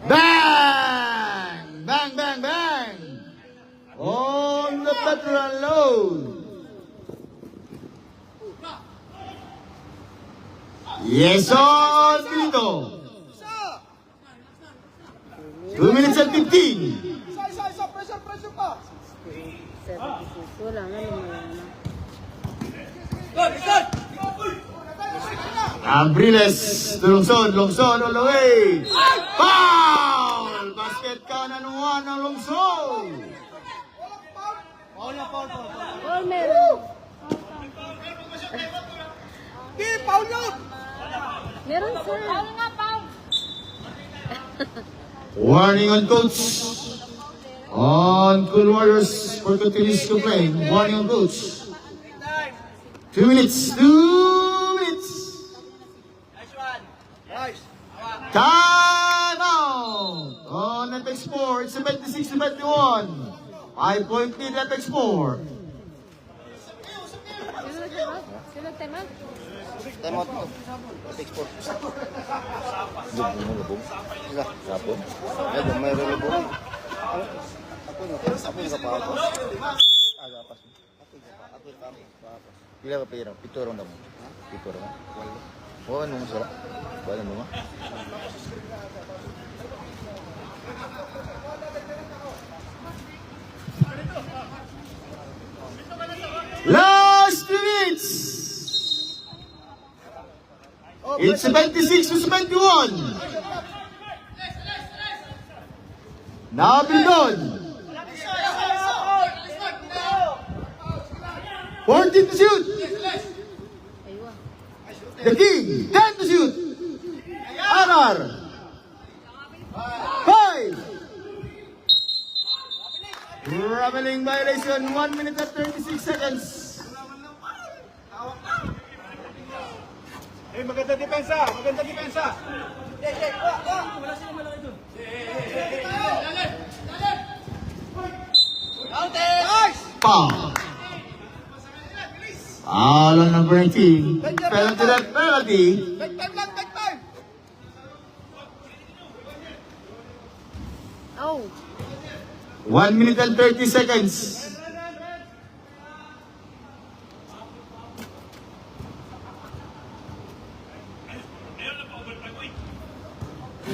Bang! On the veteran Laud. Yes, on Benito. 2 minutes and 15. Isa. Pressure pa. 76. Wala nga naman. Good! Abriles to Lungsod all the way. Foul! Basket count and 1 ang Lungsod. Oh, meron. Foul yun! Meron, sir. Warning on coach. On Cool Warriors for continuous complaint. Warning on coach. 2 minutes. 2 minutes. Nice. Time out. On Apex 4. It's 76-71. 5-point lead Apex 4. Sino tema? Time out mo. Export. Gubong mo, gubong. Sila, sapon. Ayun, may relubong. Ako yung kapapas. Agapas mo. Ako yung kapapas. Pila ka pera? Piturong na mo. Piturong na. Oo, ano mo sarap? Bala mo nga. Last minutes. It's 76-71. Now Bidon. 14 to shoot. Aywa. The King. 10 to shoot. RR. 5. Traveling violation, 1 minute and 36 seconds. Maganda depensa! Maganda depensa! Foul. Foul on number 19. Penalty that penalty. Back time lang! Back time! Oh. 1 minute and 30 seconds.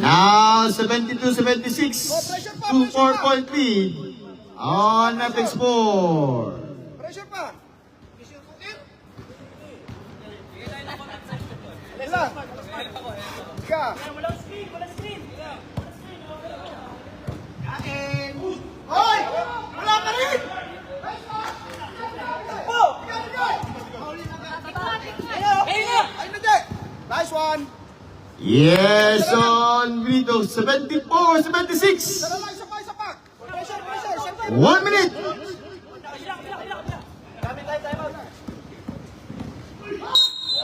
Now 72-76. 2-4-point lead on Apex 4. Pressure pa! Isa! Ika! Hoy! Wala ka rin! Ay, hindi! Nice one! Yes, on Vito. 74-76. Isa pa, isa pa! Pressure, pressure! Siyempre! 1 minute.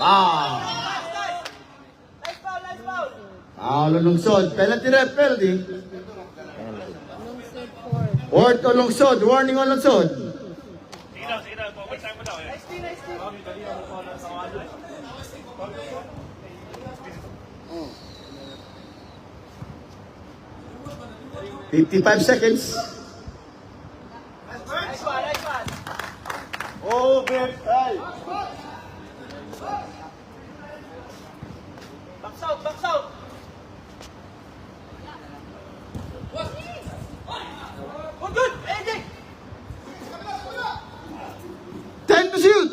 Ah. Foul on lungsod. Penalty ref, penalty. Lungsod 4. Fourth on lungsod. Warning on lungsod. $55 seconds. Oh, great! Ay! Box out! Box out! Oh, good! AJ! 10 to shoot.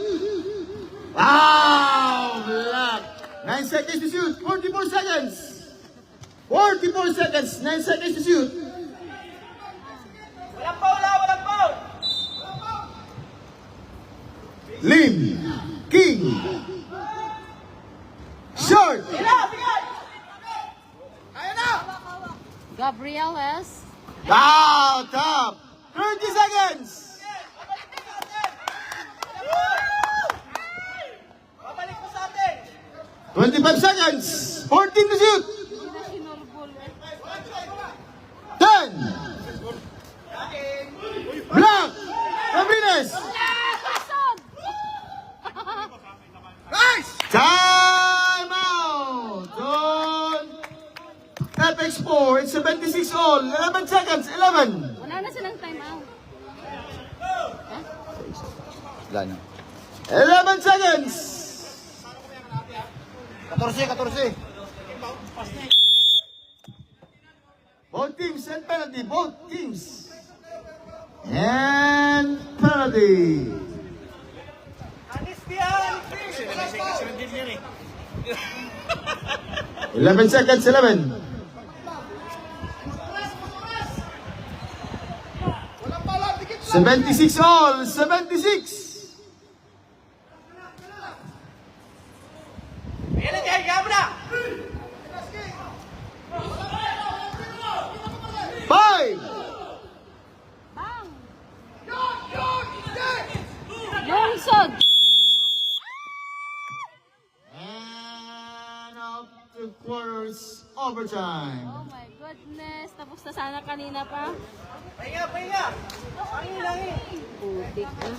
Wow! Block. 9 seconds to shoot. 44 seconds. 44 seconds. 9 seconds to shoot. Walang foul, walang foul! Lim. King. Short. Gabriel S. Out. Top. 30 seconds. Babalik mo sa atin! 25 seconds. 14 to shoot. Hindi na sinulbol eh. 10. Block. Cabrines. Pasod! Nice! Time out. On Apex 4. It's 76 all. 11 seconds. 11. Wala na silang time out. Wala na. 11 seconds. 14. Both teams and penalty. Both teams. And penalty. Anis yan! 11 seconds. 11. Walang pala, dikit lang! 76 all. 76. Ayan na, kaya mo na! 5. Bang! Lungsod! And up to quarters overtime. Oh my goodness. Tapos na sana kanina pa. Pahinga, pahinga! Putik na.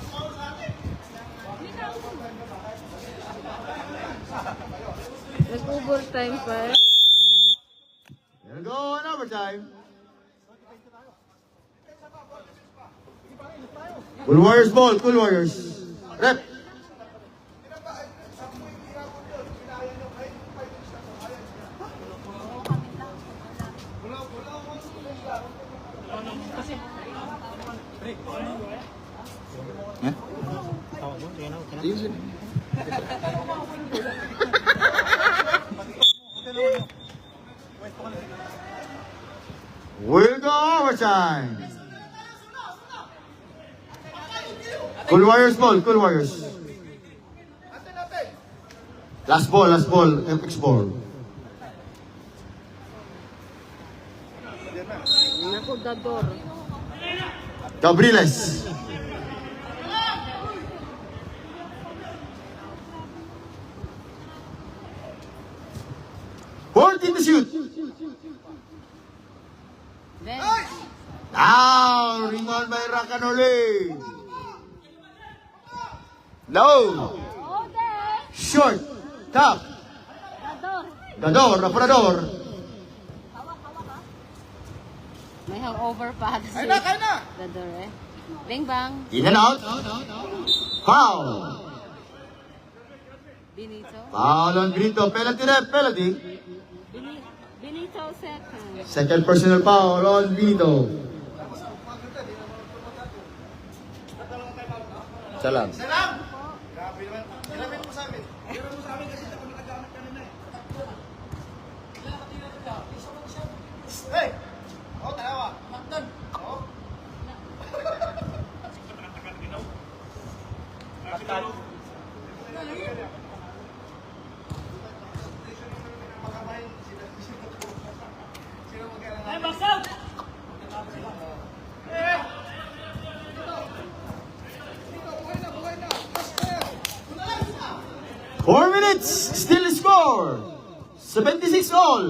Nag-overtime pa eh. We'll go on overtime. Cool Warriors ball. Cool Warriors. Rep. We'll go overtime. Cool Warriors ball. Cool Warriors. Last ball. Last ball. Apex ball. Naku, dador. Gabriles. Fourteen to shoot. Ben. Now, rebound by Racanole. Low. Order. Short. Top. Dador. Dador. Apurador. May hangover pa. Kaya na! Dador eh. Bing bang. In and out. Foul. Benito. Foul on Benito. Penalty ref. Penalty. Benito second. Second personal foul on Benito. Salam. Ilamin mo sa amin. Ilamin mo sa amin kasi kami nagamit kanina eh. Hey! Oh, tarawa. Maktan. Oh. Ay, basag! 4 minutes. Still score. 76 all.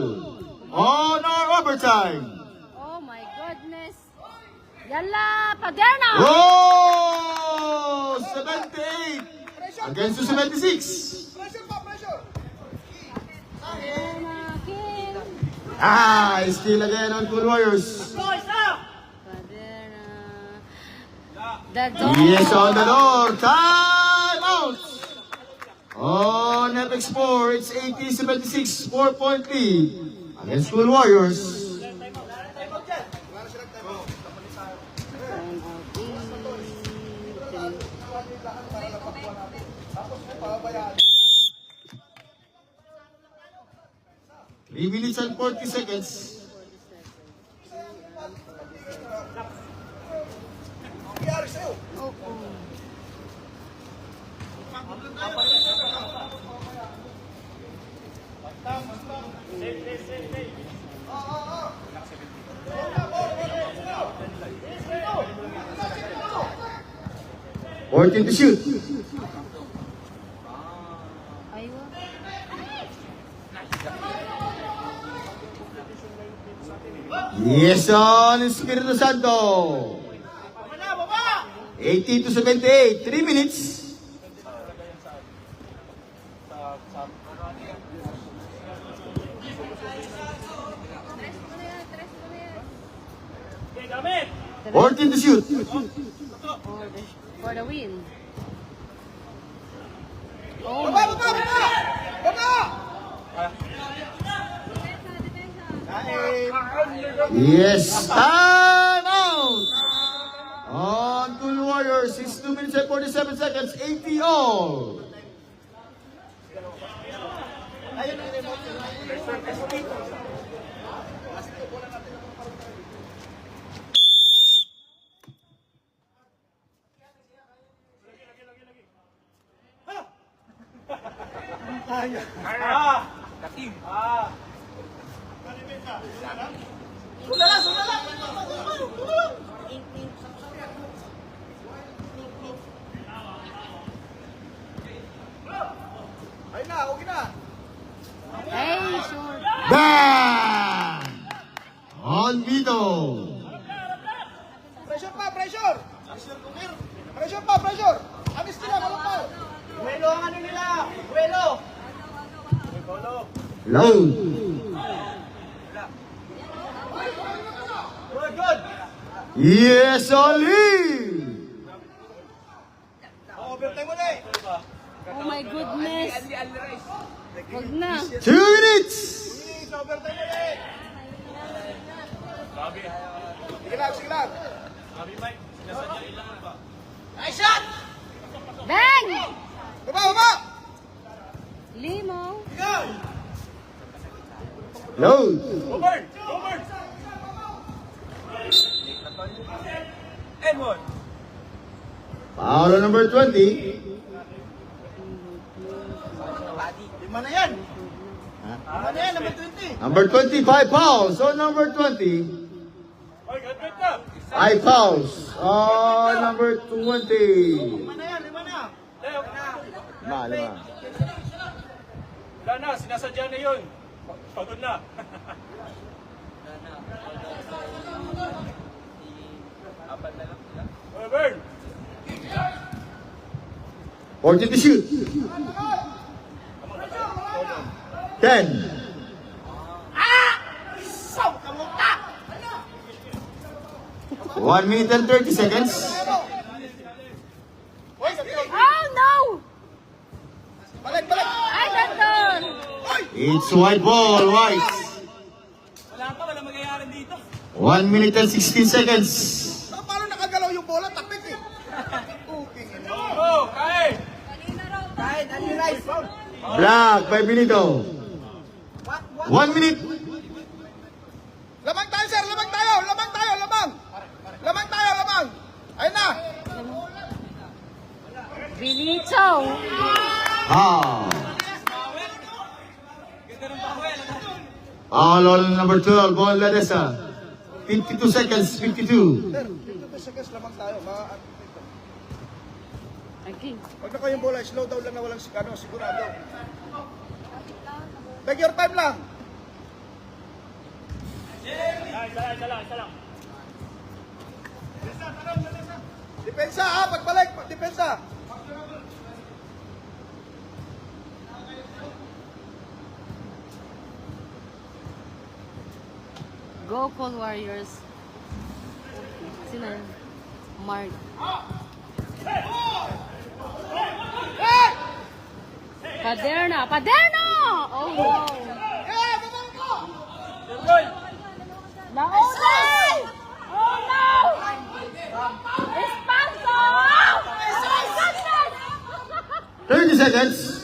On our overtime. Oh my goodness. Yalla, Paderna. Oh! 78 against the 76. Pressure pa, pressure! Paderna, King. Still again on Cool Warriors. Paderna. Dador. Yes, on the door. Time out. On FX4, it's 80-76, 4-point lead against Cool Warriors. Three minutes and 40 seconds. Nangyari sa'yo? Oh, oh. Fourteen to shoot. Aywa. Yes, on Espiritu Santo. 80-78, 3 minutes. Okay, gamit! 14 to shoot. For the win. Oh Baba, my baba, baba! Baba! Yes, time out. On Cool Warriors, it's 2 minutes and 47 seconds, 80 all. Sundala, sundala! Ayun na, okay na. Hey, sure. Bang! On Vito. Pressure pa, pressure! Pressure pa, pressure! Amis nila, malupal! Buelo ang ano nila! Buelo! Load. Good, good! Yes, Ali. Overtime mo na eh! Oh my goodness. Wag na. 2 minutes. Please, overtime mo na eh! Sige lang, sige lang! Nice shot! Bang! Baba, baba! Limo. Go! Load. Over! Over! And one! Foul on number 20. Lima na yan! Lima na yan, number 20! Number 25 fouls on number 20. Oy, good ka! I pause. Number 20. Lima na yan, lima na. Lima. Wala na, sinasadya na yun. Pagod na. Apat na lang sila. Oh, Burn! 40 to shoot. 10. Kamuta! 1 minute and 30 seconds. Hoy, sabi ko. Oh, no! Balik, balik! Ay, nandun! It's white ball, white. Wala pa, wala magyayari dito. 1 minute and 16 seconds. Paano nakagalaw yung bola? Tapik eh. Cooking eh. Oh, kain! Kahit, ano yung rice? Black, 5 minuto. 1 minute. Lamang tayo, sir! Lamang tayo! Lamang tayo! Lamang! Lamang tayo! Lamang! Ayun na! Bilito! Ah. Ganda ng bawel. All number 12, ball Ladesa. 52 seconds, 52. Sir, dito sa gas lamang tayo. Okay. Huwag na kayong bola. Slow down lang na walang sigurado. Take your time lang. Depensa ha, pagbalik, depensa. Go Call Warriors. Sino yun? Mark. Paderna! Paderna! Oh, wow. Nauna! Oh, no! Espanto! 30 seconds.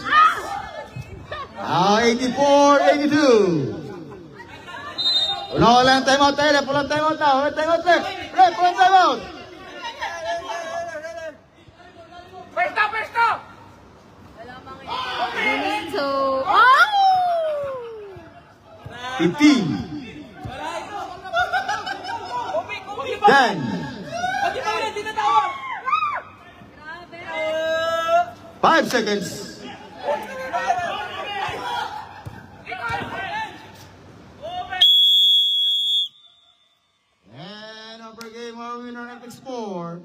84, 82. Walang time out tayo. Walang time out na. Walang time out left. Rep, walang time out. Pesta! Bilito! Oh! 15, Kumi! 10, Pati pa ulit, di natawag! 5 seconds. And our game, our winner, Epic Sport.